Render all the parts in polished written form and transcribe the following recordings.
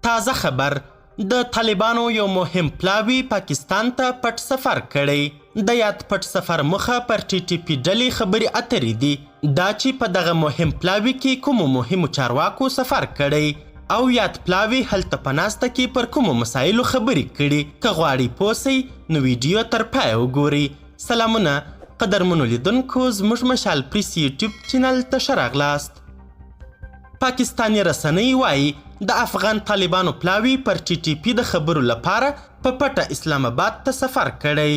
تازه خبر د طالبانو یو مهم پلاوي پاکستان ته پټ سفر کړی. د یاد پټ سفر موخه پر ټي ټي پي ډلې خبرې اترې دي دا چې په دغه مهم پلاوي کې کومو مهمو چارواکو سفر کړی او یاد پلاوي هلته په ناسته کې پر کومو مسایلو خبرې کړي. که غواړئ پوه سئ نو ویډیو تر پایه وګورئ. سلامونه قدرمنو لیدونکو، زموږ مشال پریس یوټیوب چینل ته ښه راغلاست. پاکستاني رسنۍ وایي د افغان طالبانو پلاوي پر ټي ټي پي د خبرو لپاره په پټه اسلام آباد ته سفر کړی.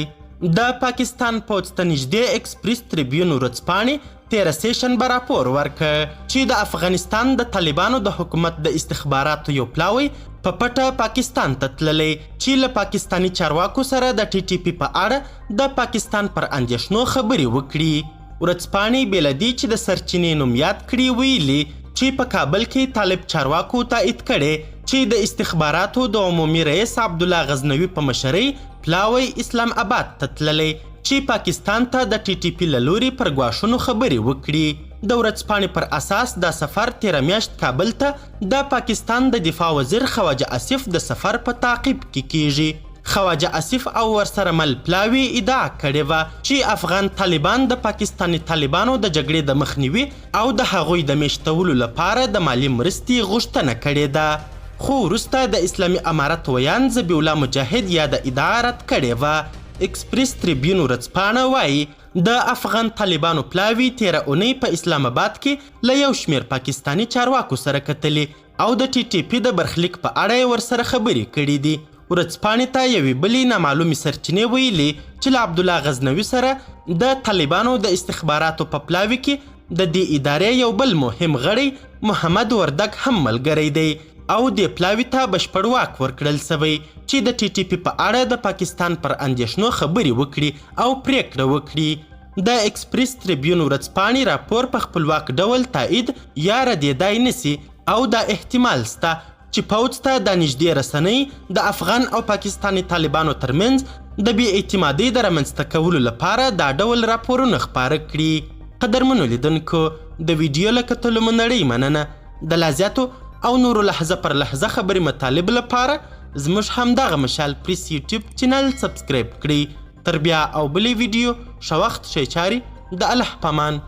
د پاکستان پوځ ته نږدې اکسپریس تریبیون ورځپاڼې 13 شنبه راپور ورکړ چې د افغانستان د طالبانو د حکومت د استخباراتو یو پلاوی په پټه پاکستان ته تللی چې له پاکستاني چارواکو سره د ټي ټي پي په اړه د پاکستان پر اندېښنو خبرې وکړي. ورځپاڼې بې له دې چې د سرچینې نوم یاد کړي ویلي چې په کابل کې طالب چارواکو تایید کړي چې د استخباراتو د عمومي رئیس عبدالله غزنوي په مشرۍ پلاوی اسلام آباد ته تللی چې پاکستان ته د ټي ټي پي له لورې پر ګواښونو خبرې وکړي. د ورځپاڼې پر اساس دا سفر 13 میاشت کابل ته د پاکستان د دفاع وزیر خواجه آصف د سفر په تعقیب کې کیږي. خواجه آصف او ورسره مل پلاوي ادعا کړې وه چې افغان طالبان د پاکستاني طالبانو د جګړې د مخنیوي او د هغوی د میشتولو لپاره د مالی مرستې غوښتنه کړې ده. خو وروسته د اسلامي امارت ویان ذبیح الله مجاهد یاده ادعا رد کړې وه. اکسپریس تریبیون ورځپاڼه وایي د افغان طالبانو پلاوي 13 اونۍ په اسلام آباد کې له یو شمېر پاکستاني چارواکو سره کتلي او د ټي ټي پي د برخلیک په اړه یې ورسره خبرې کړي دي. ورځپاڼې ته یوې بلې نامعلومې سرچینې ویلي چې له عبدالله غزنوي سره د طالبانو د استخباراتو په پلاوي کې د دې ادارې یو بل مهم غړی محمد وردګ هم ملګری دی او دې پلاوي ته بشپړ واک ورکړل سوی چې د ټي ټي پي په اړه د پاکستان پر اندېښنو خبرې وکړي او پریکړه وکړي. د اکسپریس تریبیون ورځپاڼې راپور په خپلواک ډول تایید یا ردېدای نسی او دا احتمال سته چې پوځ ته د نږدې رسنۍ د افغان او پاکستاني طالبانو ترمنځ د بې اعتمادۍ د رامنځته کولو لپاره دا ډول راپورونه خپاره کړي. قدرمنو لیدونکو، د ویډیو له کتلو مو نړۍ مننه. د لا زیاتو او نورو لحظه پر لحظه خبرې مطالب لپاره زموږ همدغه مشال پریس یوټیوب چینل سبسکرایب کړئ. تر بیا او بلې ویډیو ښه وخت ښې چارې. د الله پامان.